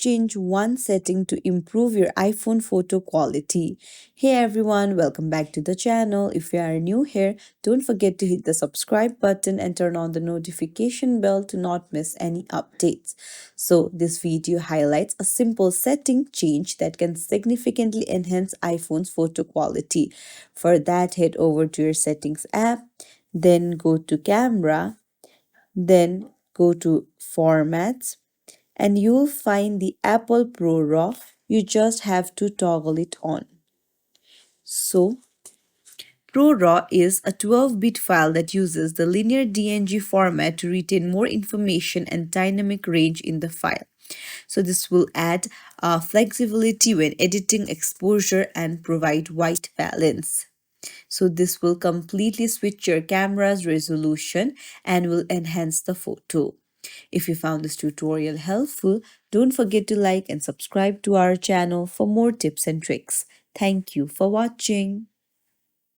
change one setting to improve your iPhone photo quality. Hey everyone, welcome back to the channel. If you are new here, don't forget to hit the subscribe button and turn on the notification bell to not miss any updates. So, this video highlights a simple setting change that can significantly enhance iPhone's photo quality. For that, head over to your settings app, then go to camera, then go to formats, and you'll find the Apple Pro RAW. You just have to toggle it on. So, Pro RAW is a 12-bit file that uses the linear DNG format to retain more information and dynamic range in the file. So this will add flexibility when editing exposure and provide white balance. So this will completely switch your camera's resolution and will enhance the photo. If you found this tutorial helpful, don't forget to like and subscribe to our channel for more tips and tricks. Thank you for watching.